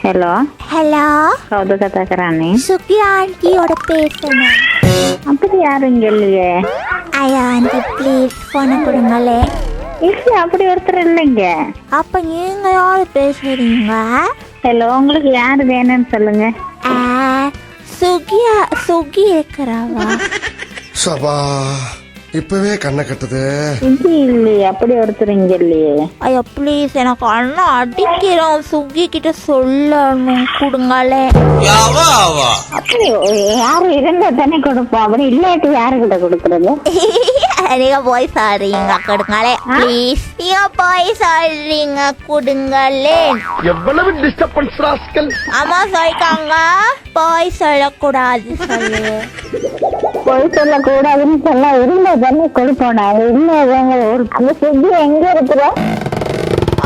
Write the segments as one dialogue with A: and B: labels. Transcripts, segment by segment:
A: Hello
B: hello,
A: கௌதுக தக்கரானே.
B: சுகி ஆண்டியோட பேசணும்.
A: அப்படி யாரும் இங்க இல்லையே.
B: ஐயா ஆண்டி ப்ளீஸ் போன கொடுங்களே.
A: இல்ல அப்படி ஒருத்தர் இல்லைங்க.
B: அப்ப நீங்க யாரு பேசுறீங்க?
A: ஹலோ, உங்களுக்கு யாரு வேணும்னு சொல்லுங்க.
B: சுகி இருக்கிறாவா?
C: சபா இப்பவே கண்ணை கட்டுது.
A: இங்க இல்லையே, அப்படி ஒருத்தர் இங்க இல்லையே.
B: ஐயா ப்ளீஸ், எனக்கு அண்ணா அடிக்கிறோம். சுகி கிட்ட சொல்லணும், கொடுங்களே.
A: அப்படி யாரு இருந்தா தானே கொடுப்போம், அப்படி இல்லாட்டி யாருக்கிட்ட கொடுக்கறது?
B: நீங்க போய் சொல்றீங்க, கொடுங்களே ப்ளீஸ். நீங்க போய் சொல்றீங்க, கொடுங்களே.
C: எவ்வளவு டிஸ்டர்பன்ஸ் ராஸ்கல்.
B: அம்மா சொல்லிட்டாங்க போய் சொல்லக்கூடாது சொல்லு.
A: போய் சொல்ல கூடாதுன்னு சொல்ல இருந்தா தானே கொடுப்போம். இல்ல ஒரு அந்த சுத்தி எங்க இருக்கிற?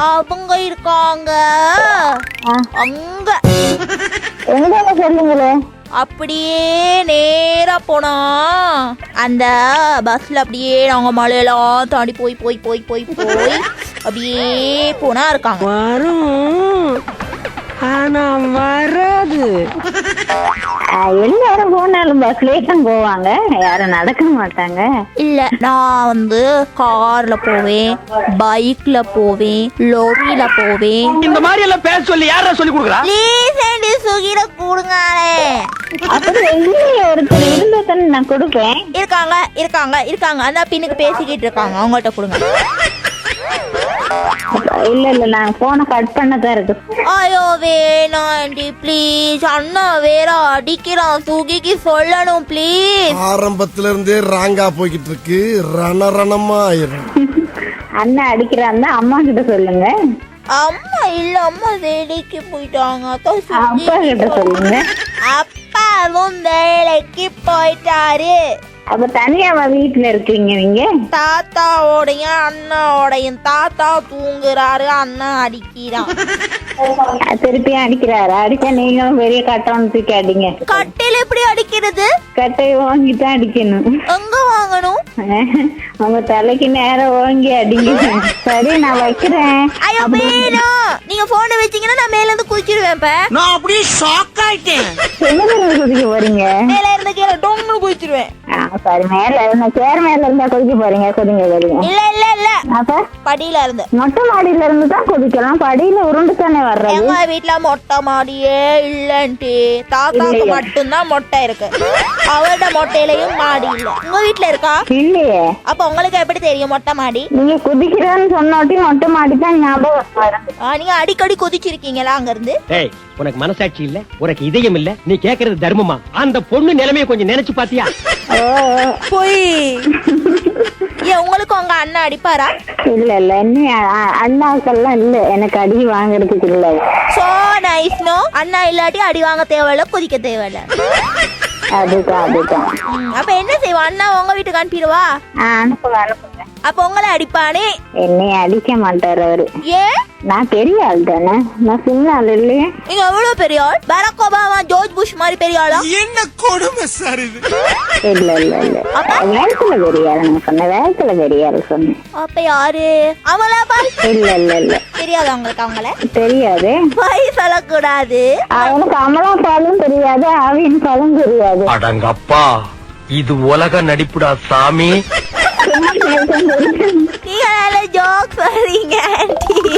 B: அவங்க இருக்காங்க அங்க.
A: எங்க சொல்லுங்களே.
B: அப்படியே நேரா போனா அந்த பஸ்ல அப்படியே நாங்க மலையெல்லாம் தாண்டி போய் போய் போய் போய் போய் அப்படியே போனா இருக்காங்க.
D: வரும் ஆனா வராது.
A: எல்லாரும் போனாலும் பஸ்லயே தான் போவாங்க, யாரும் நடக்க மாட்டாங்க.
B: இல்ல, நான் கார்ல போவேன், பைக்ல போவேன், லோரியில போவேன்.
D: இந்த மாதிரி எல்லாம் பேச சொல்லி யாரா சொல்லி கொடுக்குறா?
B: ப்ளீஸ் ஆண்டி சுகில கொடுங்களே.
A: அப்படி இல்லையே, ஒருத்தர் இருந்தா தானே நான் கொடுப்பேன்.
B: இருக்காங்க இருக்காங்க இருக்காங்க அந்த பின்னுக்கு பேசிக்கிட்டு இருக்காங்க, அவங்கள்ட்ட கொடுங்க.
A: இல்ல நான் போனை கட் பண்ணதான் இருக்கு.
B: ஐயோ வேணாம் ஆண்டி ப்ளீஸ். அண்ணா வேற அடிக்கிறான், சுகிக்கு சொல்லணும் ப்ளீஸ்.
C: ஆரம்பத்துல இருந்தே ராங்கா போய்கிட்டு இருக்கு, ரணமா ஆயிரும்.
A: அண்ணா அடிக்கிறான், அம்மா கிட்ட சொல்லுங்க.
B: அம்மா இல்ல, அம்மா வேலைக்கு போயிட்டாங்க.
A: அப்பா கிட்ட சொல்லுங்க.
B: அப்பாவும் வேலைக்கு போயிட்டாரு.
A: அப்ப தனியாவா வீட்டுல இருக்கீங்க நீங்க?
B: தாத்தாவோடையும் அண்ணாவோடையும். தாத்தா தூங்குறாரு, அண்ணா அடிக்கிறான்.
A: திருப்பி அடிக்கிறாரு. அடிச்சா நீங்களும் பெரிய கட்டம் தூக்கி அடிங்க.
B: கட்டையில எப்படி அடிக்கிறது?
A: கட்டையை வாங்கிதான் அடிக்கணும்.
B: எங்க வாங்கணும்?
A: உங்க தலைக்கு நேரம் வாங்கி அடிங்க. சரி நான் வைக்கிறேன்.
B: ஐயோ வேணும். நீங்க போனை வச்சீங்கன்னா நான் மேல இருந்து குதிச்சிடுவேன்.
D: நான் அப்படியே ஷாக் ஆயிட்டேன்.
A: என்ன குதிக்க போறீங்க?
B: மேல இருந்து கீழே டொம்னு குதிச்சிடுவேன்.
A: சரி, மேல இருந்தா சேர் மேல இருந்தா குதிக்க போறீங்க. குதிங்க குதிங்க.
B: இல்ல இல்ல இல்ல,
A: அப்ப
B: படியில இருந்து.
A: மொட்டை மாடியில இருந்து தான் குதிக்கலாம், படியில உருண்டு தானே வர்றது.
B: எங்க வீட்டுல மொட்டை மாடியே இல்லன்ட்டு. தாத்தாக்கு மட்டும்தான் மொட்டை இருக்கு, அவரோட மொட்டையிலயும் மாடி இல்ல. உங்க வீட்டுல இருக்கா?
A: இல்லையே.
B: அப்ப உங்களுக்கு எப்படி தெரியும் மொட்டை மாடி?
A: நீங்க குதிக்கிறேன்னு சொன்னோட்டி மொட்டை மாடி தான் ஞாபகம் வரும்.
B: நீங்க அடிக்கடி குதிச்சிருக்கீங்களா அங்க இருந்து?
D: ஏய், உனக்கு மனசாட்சி இல்ல, உனக்கு இதயம் இல்ல, நீ கேக்குறது தர்மமா? அந்த பொண்ணு நிலைமைய கொஞ்சம் நினைச்சு பாத்தியா?
B: போய் ஏன் உங்களுக்கு உங்க அண்ணா அடிப்பாரா?
A: இல்ல இல்ல, இன்னும் அண்ணாக்கெல்லாம் இல்ல, எனக்கு அடி வாங்குறதுக்கு இல்ல.
B: So nice. நோ, அண்ணா இல்லாட்டி அடி வாங்க தேவையில்ல, குதிக்க தேவையில்ல.
A: அதுதான்.
B: அப்ப என்ன செய்வோம்? அண்ணா உங்க வீட்டுக்கு அனுப்பிடுவா?
A: அனுப்புங்க அனுப்புங்க.
B: அப்ப உங்களை அடிப்பானே?
A: என்னைய அடிக்க மாட்டாரு அவரு.
B: ஏன்?
A: நான் பெரிய ஆள் தானே, நான் சின்ன ஆள் இல்லையே.
B: நீங்க எவ்வளவு பெரிய ஆள்? பராக் ஒபாமா, ஜார்ஜ் புஷ் மாதிரி பெரிய ஆளா?
C: என்ன கொடுமை சார் இது.
A: இல்ல இல்ல இல்ல, வேகத்துல பெரிய ஆள். நான் சொன்ன வேகத்துல பெரிய ஆள் சொன்னேன்.
B: அப்ப யாரு? அமலாபால்?
A: இல்ல இல்ல இல்ல,
B: தெரியாது உங்களுக்கு அவங்கள?
A: தெரியாது.
B: போய் சொல்லக்கூடாது.
A: அவனுக்கு அமலா பாலும் தெரியாது, ஆவியின் பாலும் தெரியாது.
D: அடங்கப்பா, இது உலக நடிப்புடா சாமி.
B: நீங்க ஜோக் சொல்றீங்க ஆண்டி.